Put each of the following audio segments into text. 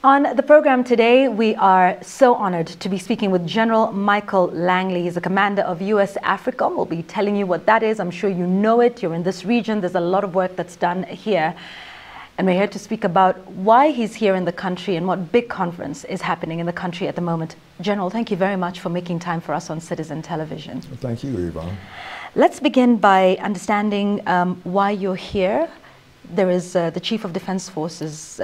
On the program today, we are so honored to be speaking with General Michael Langley. He's the commander of US AFRICOM. We'll be telling you what that is. I'm sure you know it. You're in this region. There's a lot of work that's done here. And we're here to speak about why he's here in the country and what big conference is happening in the country at the moment. General, thank you very much for making time for us on Citizen Television. Thank you, Yvonne. Let's begin by understanding why you're here. There is the Chiefs of Defense Forces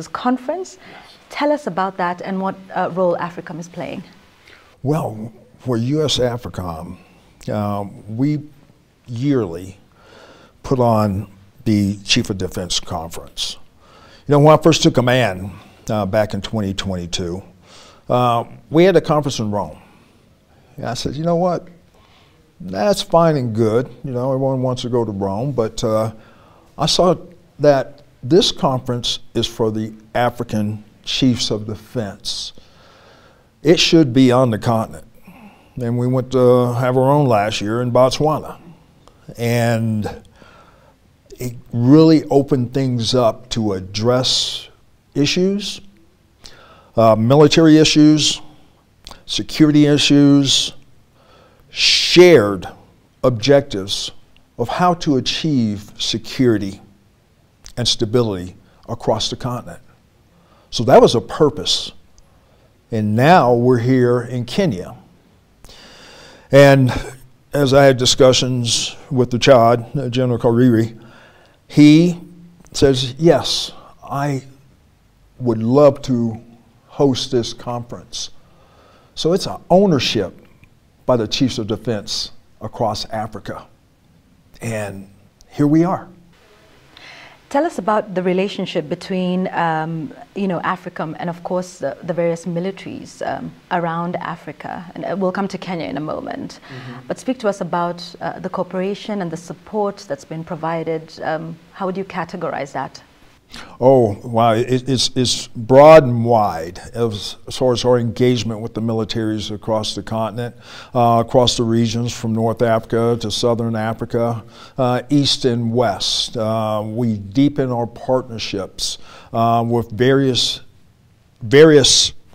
conference. Tell us about that and what role AFRICOM is playing. Well, for US AFRICOM, we yearly put on the Chief of Defense Conference. You know, when I first took command back in 2022, we had a conference in Rome. And I said, you know what? That's fine and good. You know, everyone wants to go to Rome, but I saw that this conference is for the African Chiefs of Defense. It should be on the continent. And we went to have our own last year in Botswana. And it really opened things up to address issues, military issues, security issues, shared objectives of how to achieve security and stability across the continent. So that was a purpose. And now we're here in Kenya. And as I had discussions with the Chad, General Kariri, he says, yes, I would love to host this conference. So it's an ownership by the Chiefs of Defense across Africa. And here we are. Tell us about the relationship between, AFRICOM and, of course, the various militaries around Africa. And we'll come to Kenya in a moment. Mm-hmm. But speak to us about the cooperation and the support that's been provided. How would you categorize that? Oh, wow. It's broad and wide as far as our engagement with the militaries across the continent, across the regions from North Africa to Southern Africa, East and West. We deepen our partnerships with various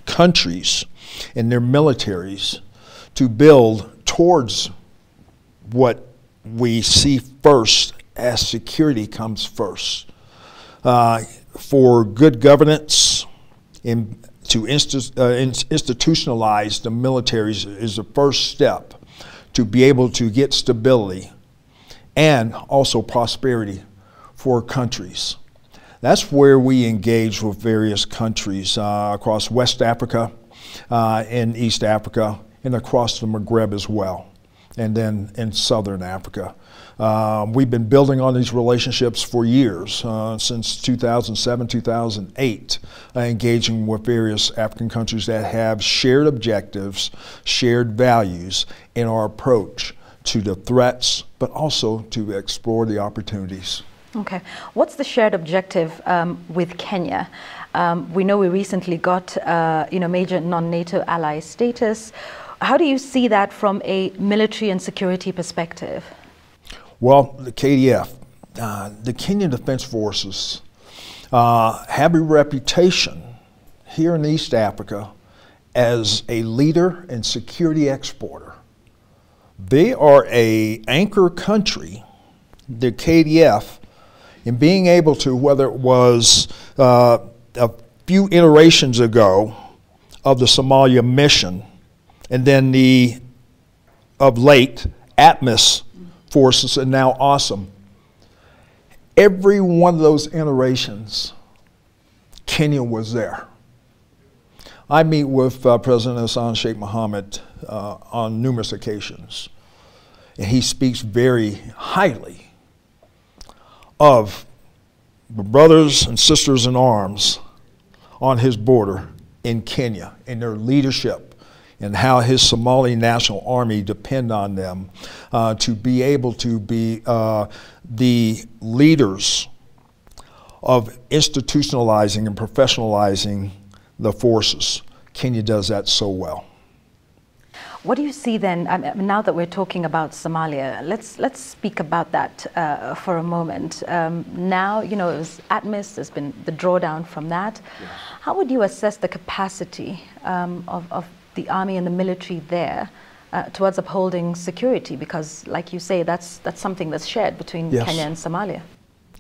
countries and their militaries to build towards what we see first as security comes first. For good governance and to institutionalize the militaries is the first step to be able to get stability and also prosperity for countries. That's where we engage with various countries across West Africa and East Africa and across the Maghreb as well, and then in Southern Africa. We've been building on these relationships for years, since 2007, 2008, engaging with various African countries that have shared objectives, shared values in our approach to the threats, but also to explore the opportunities. Okay. What's the shared objective with Kenya? We know we recently got major non-NATO ally status. How do you see that from a military and security perspective? Well, the KDF, the Kenyan Defense Forces, have a reputation here in East Africa as a leader and security exporter. They are an anchor country, the KDF, in being able to, whether it was a few iterations ago of the Somalia mission, and then of late, ATMIS forces, and now awesome. Every one of those iterations, Kenya was there. I meet with President Hassan Sheikh Mohammed on numerous occasions, and he speaks very highly of the brothers and sisters in arms on his border in Kenya and their leadership, and how his Somali National Army depend on them to be able to be the leaders of institutionalizing and professionalizing the forces. Kenya does that so well. What do you see then, now that we're talking about Somalia, let's speak about that for a moment. Now, you know, it was ATMIS, there's been the drawdown from that. Yes. How would you assess the capacity of the army and the military there towards upholding security? Because, like you say, that's something that's shared between yes. Kenya and Somalia.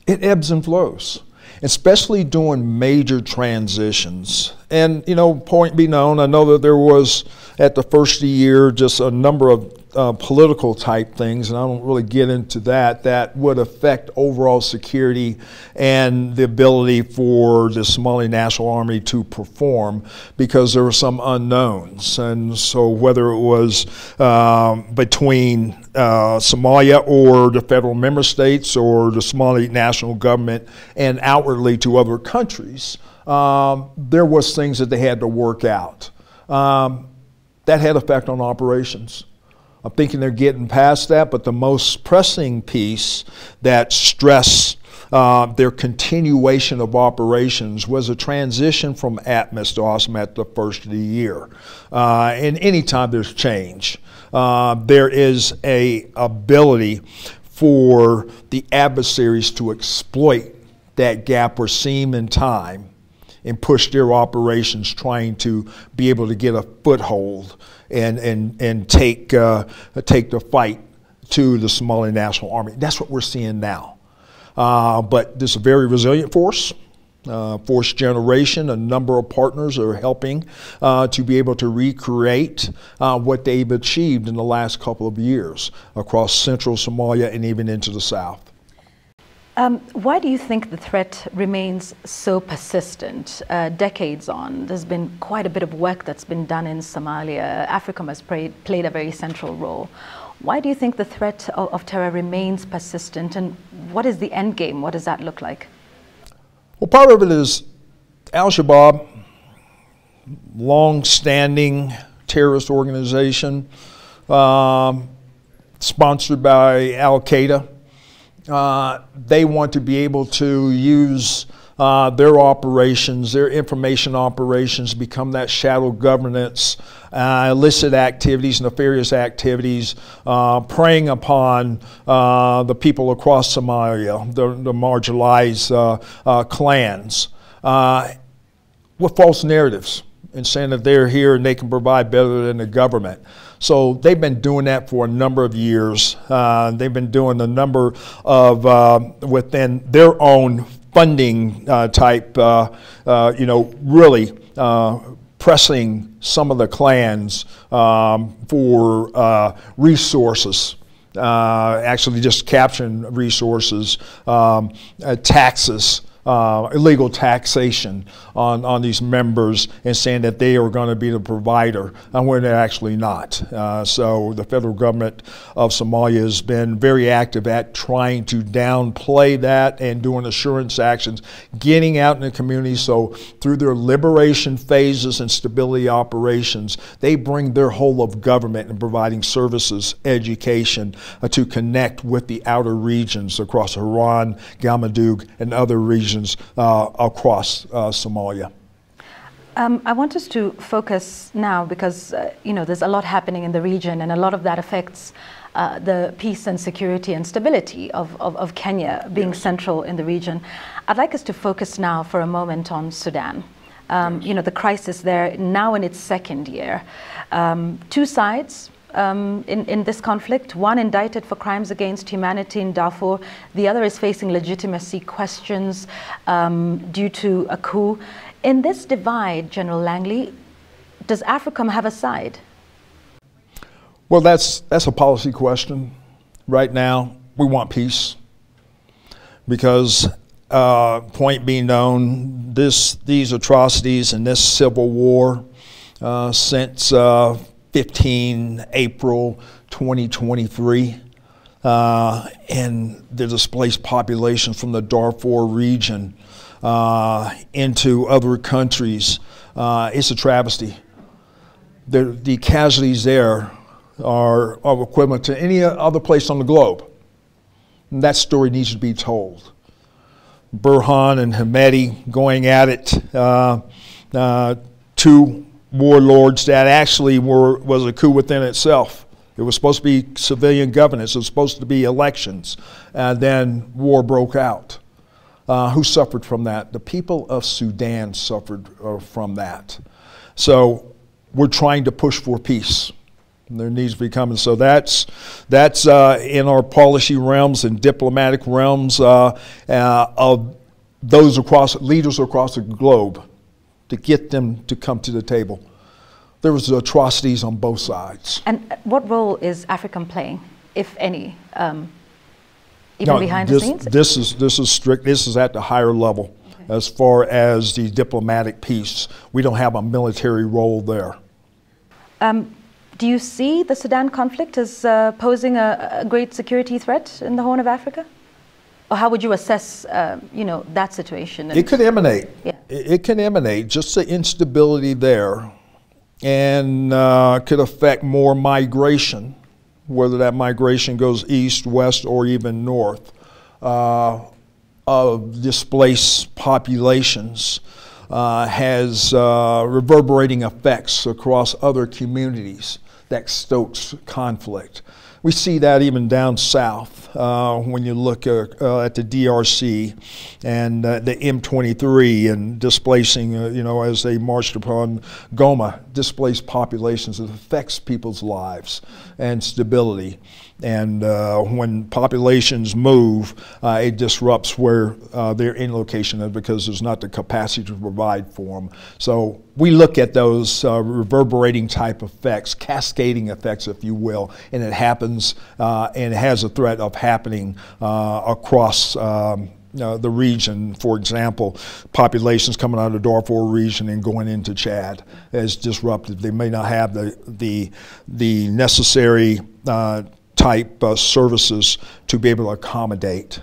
It ebbs and flows, especially during major transitions. And, you know, point be known, I know that there was, at the first of the year, just a number of political type things, and I don't really get into that, that would affect overall security and the ability for the Somali National Army to perform, because there were some unknowns. And so whether it was between Somalia or the federal member states or the Somali national government and outwardly to other countries, there was things that they had to work out. That had effect on operations. I'm thinking they're getting past that, but the most pressing piece that stressed their continuation of operations was a transition from ATMIS to AWESOM at the first of the year. And anytime there's change, there is an ability for the adversaries to exploit that gap or seam in time and push their operations, trying to be able to get a foothold and take the fight to the Somali National Army. That's what we're seeing now. But this is a very resilient force, force generation. A number of partners are helping to be able to recreate what they've achieved in the last couple of years across central Somalia and even into the south. Why do you think the threat remains so persistent decades on? There's been quite a bit of work that's been done in Somalia. AFRICOM has played a very central role. Why do you think the threat of terror remains persistent, and what is the end game? What does that look like? Well, part of it is Al-Shabaab, long-standing terrorist organization, sponsored by Al-Qaeda. They want to be able to use their operations, their information operations, become that shadow governance, illicit activities, nefarious activities, preying upon the people across Somalia, the marginalized clans, with false narratives and saying that they're here and they can provide better than the government. So they've been doing that for a number of years. They've been doing a number of, within their own funding type, you know, really pressing some of the clans for resources. Actually just capturing resources, taxes, illegal taxation on these members, and saying that they are going to be the provider when they're actually not. So the federal government of Somalia has been very active at trying to downplay that and doing assurance actions, getting out in the community. So through their liberation phases and stability operations, they bring their whole of government in providing services, education, to connect with the outer regions across Haran, Galmudug, and other regions across Somalia. I want us to focus now, because you know, there's a lot happening in the region, and a lot of that affects the peace and security and stability of Kenya being yes. central in the region. I'd like us to focus now for a moment on Sudan. Yes. You know, the crisis there now in its second year. Two sides in this conflict, one indicted for crimes against humanity in Darfur, the other is facing legitimacy questions due to a coup. In this divide, General Langley, does AFRICOM have a side? Well, that's a policy question. Right now, we want peace, because point being known, these atrocities and this civil war since 15 April 2023, and the displaced population from the Darfur region into other countries, it's a travesty. The casualties there are equivalent to any other place on the globe. And that story needs to be told. Burhan and Hemedi going at it, two warlords that actually was a coup within itself. It was supposed to be civilian governance. It was supposed to be elections. And then war broke out. Who suffered from that? The people of Sudan suffered from that. So we're trying to push for peace. There needs to be coming. So that's in our policy realms and diplomatic realms of those leaders across the globe, to get them to come to the table. There was atrocities on both sides. And what role is Africa playing, if any, even behind the scenes? This is strict. This is at the higher level. Okay. As far as the diplomatic piece, we don't have a military role there. Do you see the Sudan conflict as posing a great security threat in the Horn of Africa? Or how would you assess, that situation? It could emanate. Yeah. It can emanate. Just the instability there, and could affect more migration, whether that migration goes east, west, or even north, of displaced populations. Has reverberating effects across other communities that stokes conflict. We see that even down south when you look at the DRC and the M23 and displacing, as they marched upon Goma, displaced populations. It affects people's lives and stability. And when populations move, it disrupts where their in location is, because there's not the capacity to provide for them. So we look at those reverberating type effects, cascading effects, if you will, and it happens and it has a threat of happening across the region. For example, populations coming out of the Darfur region and going into Chad is disrupted. They may not have the necessary type services to be able to accommodate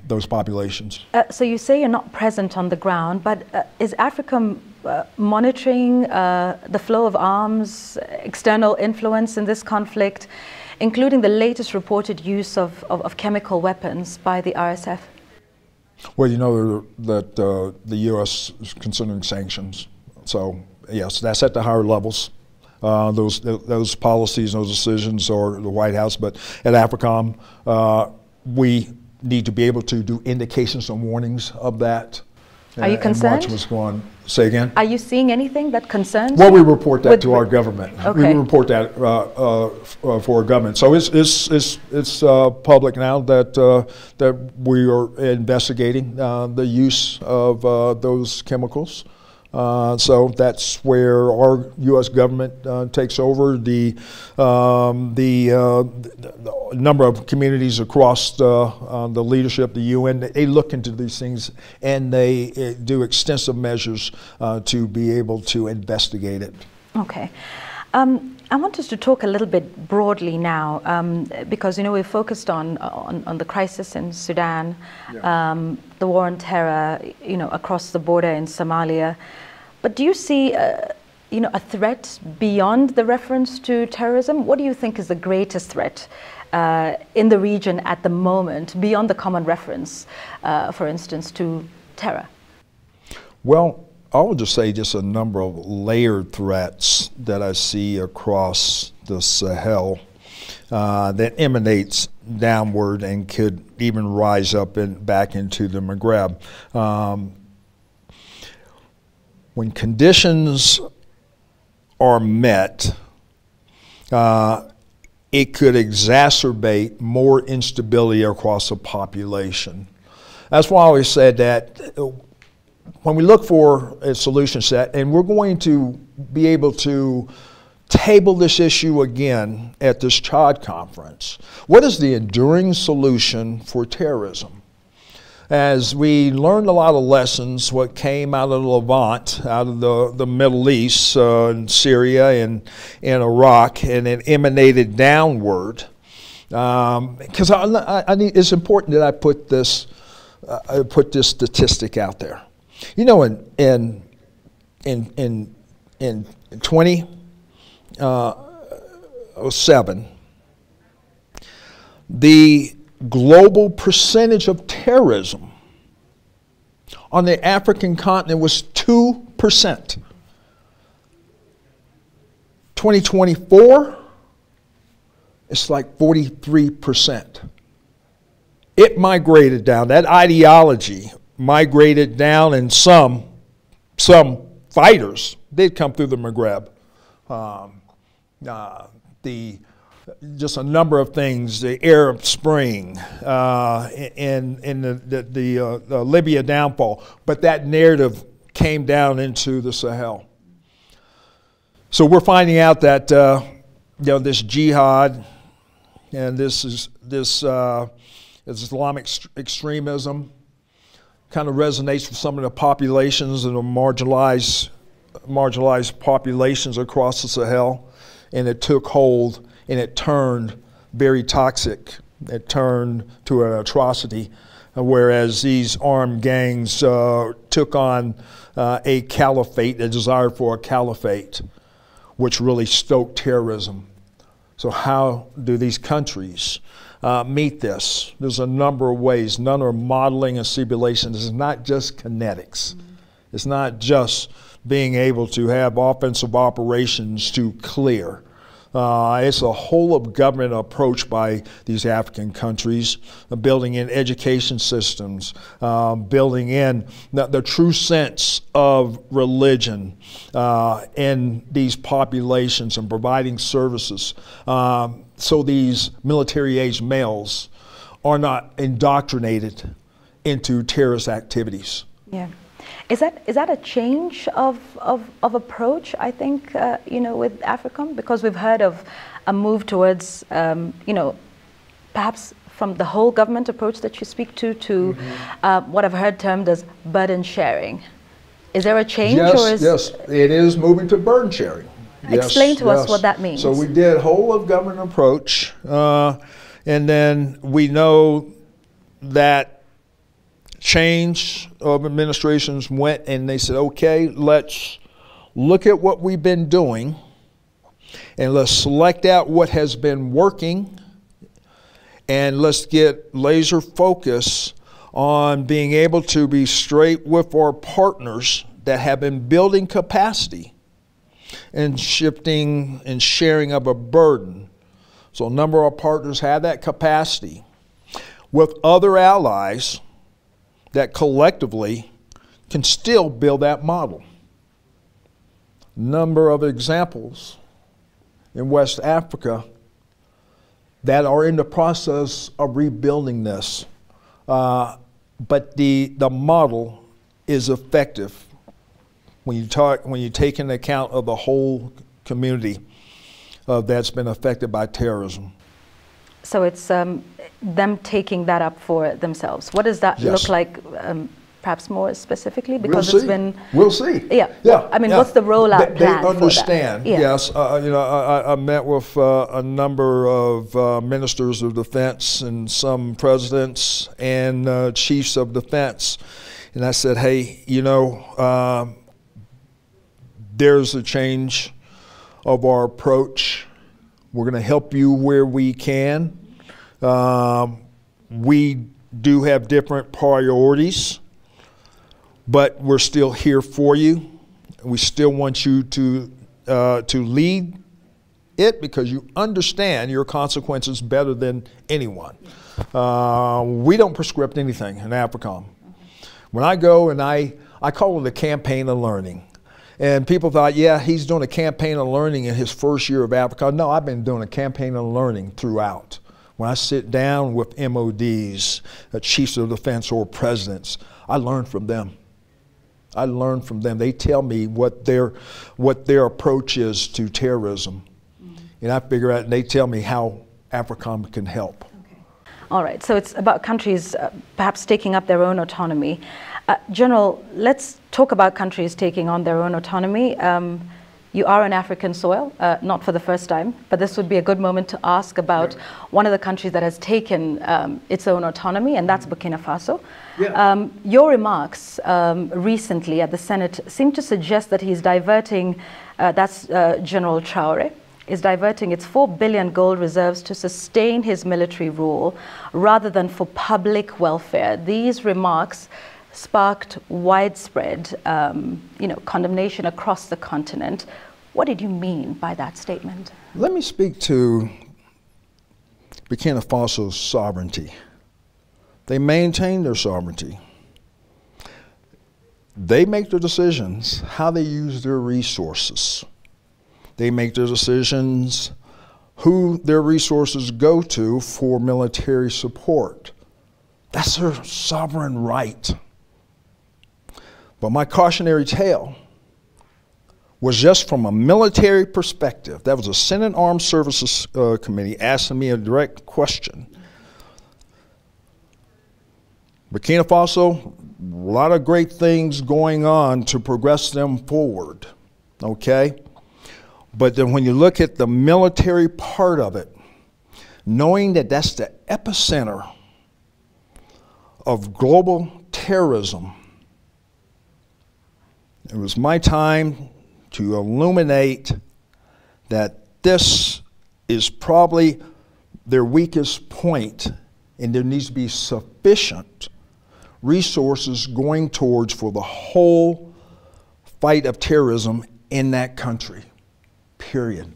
those populations. So you say you're not present on the ground, but is Africa monitoring the flow of arms, external influence in this conflict, including the latest reported use of chemical weapons by the RSF? Well, you know that the U.S. is considering sanctions. So yes, that's at the higher levels. Those policies, those decisions are the White House, but at AFRICOM, we need to be able to do indications and warnings of that. Are you concerned? And watch what's going on. Say again? Are you seeing anything that concerns Well, you? we report that to our government. Okay. We report that for our government. So it's public now that we are investigating the use of those chemicals. So that's where our U.S. government takes over. The number of communities across the leadership, the UN, they look into these things, and they do extensive measures to be able to investigate it. Okay. I want us to talk a little bit broadly now, because we've focused on the crisis in Sudan, yeah. The war on terror, across the border in Somalia. But do you see, a threat beyond the reference to terrorism? What do you think is the greatest threat in the region at the moment, beyond the common reference, for instance, to terror? Well, I would just say just a number of layered threats that I see across the Sahel that emanates downward and could even rise up and back into the Maghreb. When conditions are met, it could exacerbate more instability across the population. That's why I always said that when we look for a solution set, and we're going to be able to table this issue again at this Chad conference, what is the enduring solution for terrorism? As we learned a lot of lessons, what came out of the Levant, out of the Middle East, in Syria and Iraq, and it emanated downward. Because it's important that I put this statistic out there. In 2007, the global percentage of terrorism on the African continent was 2%. 2024, it's like 43%. It migrated down. That ideology migrated down, and some fighters did come through the Maghreb. Just a number of things, the Arab Spring, and the Libya downfall, but that narrative came down into the Sahel. So we're finding out that this jihad and this Islamic extremism kind of resonates with some of the populations and the marginalized populations across the Sahel, and it took hold and it turned very toxic. It turned to an atrocity, whereas these armed gangs took on a caliphate, a desire for a caliphate, which really stoked terrorism. So how do these countries meet this? There's a number of ways. None are modeling a simulation. This is not just kinetics. It's not just being able to have offensive operations to clear. It's a whole of government approach by these African countries, building in education systems, building in the true sense of religion in these populations, and providing services so these military-aged males are not indoctrinated into terrorist activities. Yeah. Is that a change of approach, I think, with AFRICOM? Because we've heard of a move towards, perhaps from the whole government approach that you speak to what I've heard termed as burden sharing. Is there a change? Yes, it is moving to burden sharing. Explain to us what that means. So we did whole of government approach, and then we know that change of administrations went and they said, okay, let's look at what we've been doing and let's select out what has been working, and let's get laser focus on being able to be straight with our partners that have been building capacity and shifting and sharing of a burden. So a number of our partners have that capacity with other allies that collectively can still build that model. Number of examples in West Africa that are in the process of rebuilding this. But the model is effective when you take into account of the whole community that's been affected by terrorism. So it's them taking that up for themselves. What does that look like, perhaps more specifically? Because we'll see. Yeah. I mean, what's the rollout plan? They understand. For that? Yeah. Yes. I met with a number of ministers of defense and some presidents and chiefs of defense, and I said, hey, there's a change of our approach. We're going to help you where we can. We do have different priorities, but we're still here for you. We still want you to lead it because you understand your consequences better than anyone. We don't prescript anything in AFRICOM. When I go and I call it a campaign of learning. And people thought, yeah, he's doing a campaign of learning in his first year of AFRICOM. No, I've been doing a campaign of learning throughout. When I sit down with MODs, chiefs of defense or presidents, I learn from them. I learn from them. They tell me what their approach is to terrorism. And I figure out, and they tell me how AFRICOM can help. Okay. All right, so it's about countries perhaps taking up their own autonomy. General, let's talk about countries taking on their own autonomy. You are on African soil, not for the first time, but this would be a good moment to ask about one of the countries that has taken its own autonomy, and that's Burkina Faso. Yeah. Your remarks recently at the Senate seem to suggest that he's diverting, General Traoré, is diverting its 4 billion gold reserves to sustain his military rule rather than for public welfare. These remarks sparked widespread condemnation across the continent. What did you mean by that statement? Let me speak to Burkina Faso's sovereignty. They maintain their sovereignty. They make their decisions how they use their resources. They make their decisions who their resources go to for military support. That's their sovereign right. But my cautionary tale was just from a military perspective. That was a Senate Armed Services Committee asking me a direct question. Burkina Faso, a lot of great things going on to progress them forward, okay? But then when you look at the military part of it, knowing that that's the epicenter of global terrorism, it was my time to illuminate that this is probably their weakest point, and there needs to be sufficient resources going towards for the whole fight of terrorism in that country, period.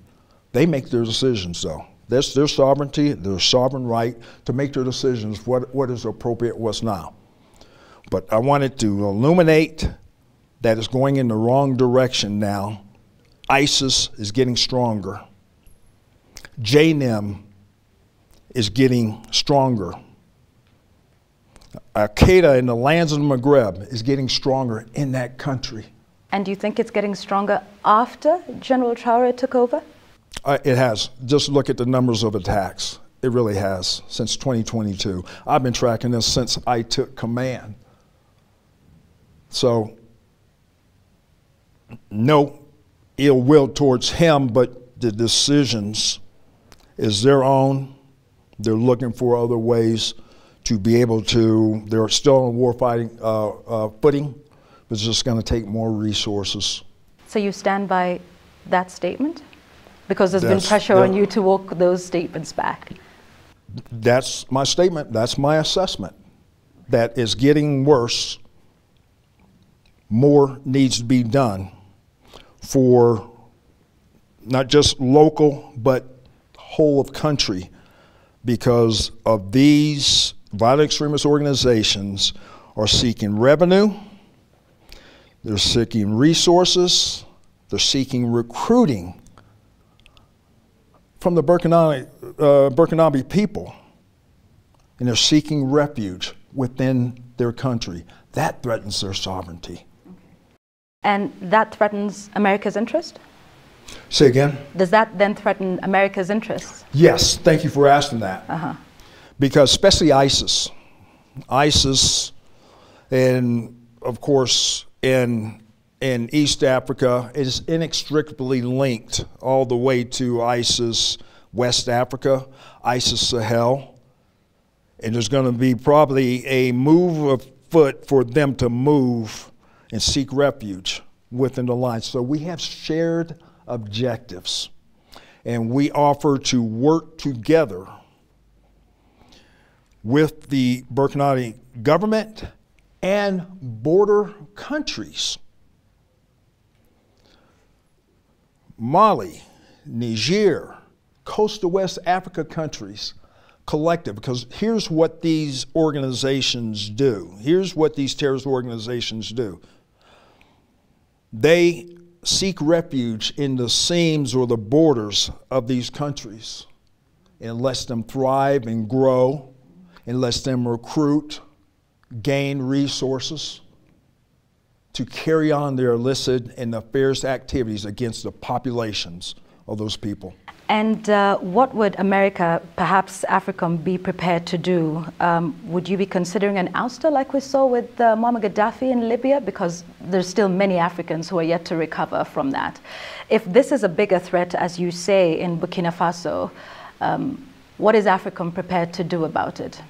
They make their decisions, though. That's their sovereignty, their sovereign right to make their decisions, what is appropriate, what's not. But I wanted to illuminate that it's going in the wrong direction now. ISIS is getting stronger. JNIM is getting stronger. Al-Qaeda in the lands of the Maghreb is getting stronger in that country. And do you think it's getting stronger after General Traoré took over? It has. Just look at the numbers of attacks. It really has, since 2022. I've been tracking this since I took command. So, no ill will towards him, but the decisions is their own. They're looking for other ways to be able to, they're still on warfighting footing, but it's just going to take more resources. So you stand by that statement? Because there's been pressure on you to walk those statements back. That's my statement. That's my assessment. That is getting worse. More needs to be done for not just local, but whole of country, because of these violent extremist organizations are seeking revenue, they're seeking resources, they're seeking recruiting from the Burkinabe people, and they're seeking refuge within their country. That threatens their sovereignty. And that threatens America's interest? Say again? Does that then threaten America's interests? Yes, thank you for asking that. Because especially ISIS, and of course in East Africa is inextricably linked all the way to ISIS West Africa, ISIS Sahel, and there's going to be probably a move afoot for them to move and seek refuge within the line. So we have shared objectives, and we offer to work together with the Burkinabe government and border countries. Mali, Niger, coastal West Africa countries, collective, because here's what these organizations do. Here's what these terrorist organizations do. They seek refuge in the seams or the borders of these countries and lets them thrive and grow and lets them recruit, gain resources to carry on their illicit and nefarious activities against the populations of those people. And what would America, perhaps AFRICOM, be prepared to do? Would you be considering an ouster like we saw with Muammar Gaddafi in Libya? Because there's still many Africans who are yet to recover from that. If this is a bigger threat, as you say, in Burkina Faso, what is AFRICOM prepared to do about it?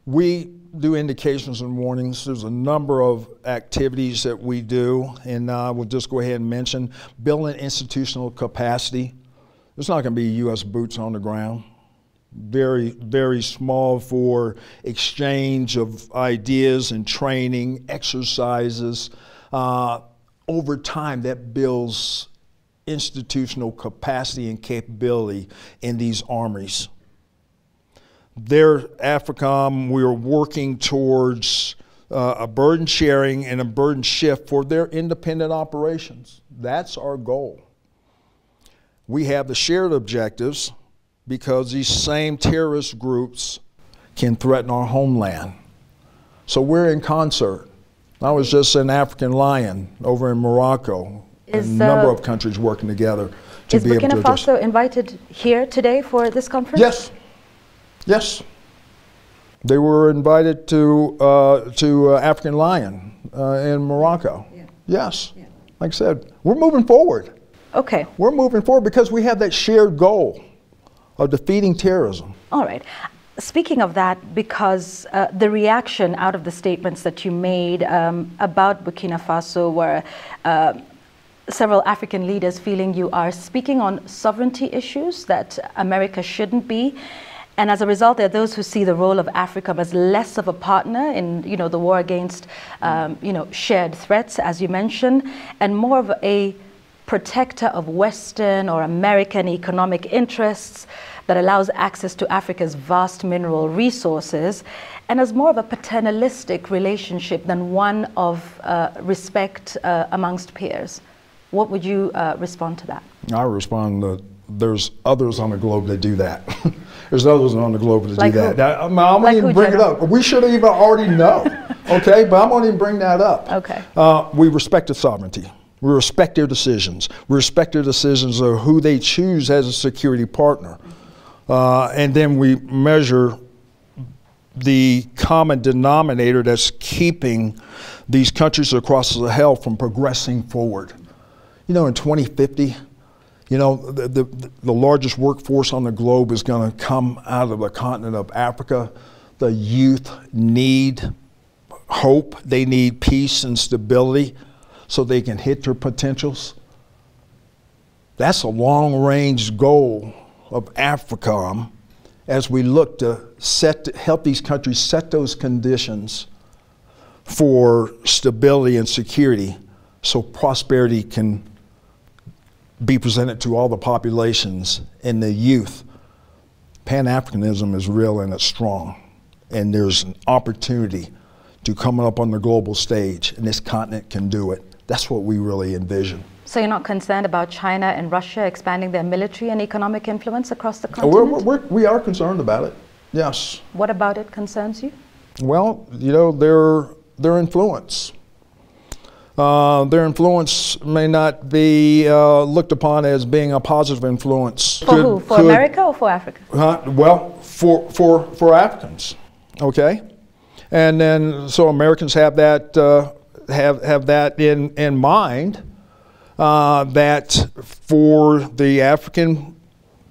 We do indications and warnings. There's a number of activities that we do, and we'll just go ahead and mention building institutional capacity. There's not going to be U.S. boots on the ground. Very, very small for exchange of ideas and training, exercises. Over time, that builds institutional capacity and capability in these armies. There, AFRICOM, we are working towards a burden sharing and a burden shift for their independent operations. That's our goal. We have the shared objectives because these same terrorist groups can threaten our homeland. So we're in concert. I was just in African Lion over in Morocco. A number of countries working together to be able to Is Burkina Faso invited here today for this conference? Yes. Yes. They were invited to African Lion in Morocco. Yeah. Yes. Yeah. Like I said, we're moving forward. Okay. We're moving forward because we have that shared goal of defeating terrorism. All right. Speaking of that, because the reaction out of the statements that you made about Burkina Faso were several African leaders feeling you are speaking on sovereignty issues that America shouldn't be. And as a result, there are those who see the role of Africa as less of a partner in, the war against, shared threats, as you mentioned, and more of a protector of Western or American economic interests that allows access to Africa's vast mineral resources, and as more of a paternalistic relationship than one of respect amongst peers. What would you respond to that? I respond that there's others on the globe that do that. There's others on the globe that do that. I'm not even bring it up. We should have even already know, okay? But I'm going to even bring that up. Okay. We respect the sovereignty. We respect their decisions. We respect their decisions of who they choose as a security partner. And then we measure the common denominator that's keeping these countries across the Sahel from progressing forward. In 2050, the largest workforce on the globe is going to come out of the continent of Africa. The youth need hope. They need peace and stability so they can hit their potentials. That's a long-range goal of AFRICOM as we look to help these countries set those conditions for stability and security so prosperity can be presented to all the populations and the youth. Pan-Africanism is real and it's strong, and there's an opportunity to come up on the global stage, and this continent can do it. That's what we really envision. So you're not concerned about China and Russia expanding their military and economic influence across the continent? We are concerned about it, yes. What about it concerns you? Well, their influence. Their influence may not be looked upon as being a positive influence. For who? For America or for Africa? Well, for Africans, okay? And then, so Americans have that, have that in mind, that for the African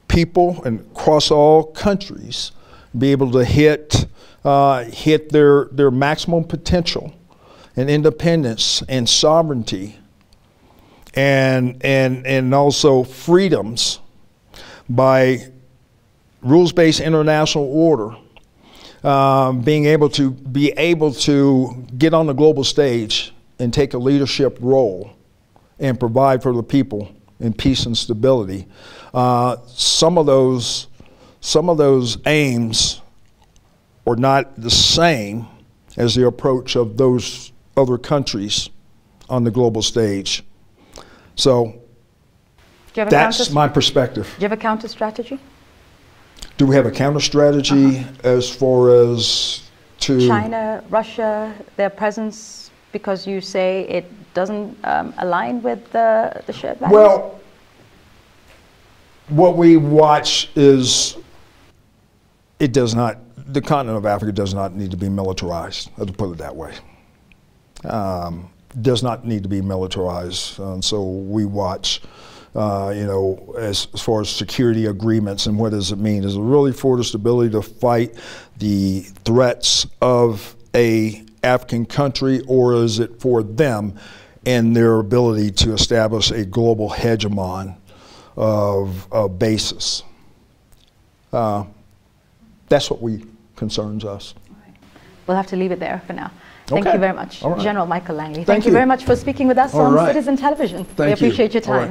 people and across all countries, be able to hit their maximum potential and independence and sovereignty and also freedoms by rules-based international order, being able to get on the global stage and take a leadership role and provide for the people in peace and stability. Some of those aims are not the same as the approach of those other countries on the global stage. So that's my perspective. Do you have a counter strategy? Do we have a counter strategy as far as to China, Russia, their presence, because you say it doesn't align with the shared values? Well, what we watch is the continent of Africa does not need to be militarized, let's put it that way. Does not need to be militarized. So we watch, as far as security agreements and what does it mean? Is it really for the stability to fight the threats of a African country, or is it for them and their ability to establish a global hegemon of basis? That's what concerns us. Right. We'll have to leave it there for now. Thank you very much, right. General Michael Langley. Thank you very much for speaking with us on Citizen Television. We appreciate your time.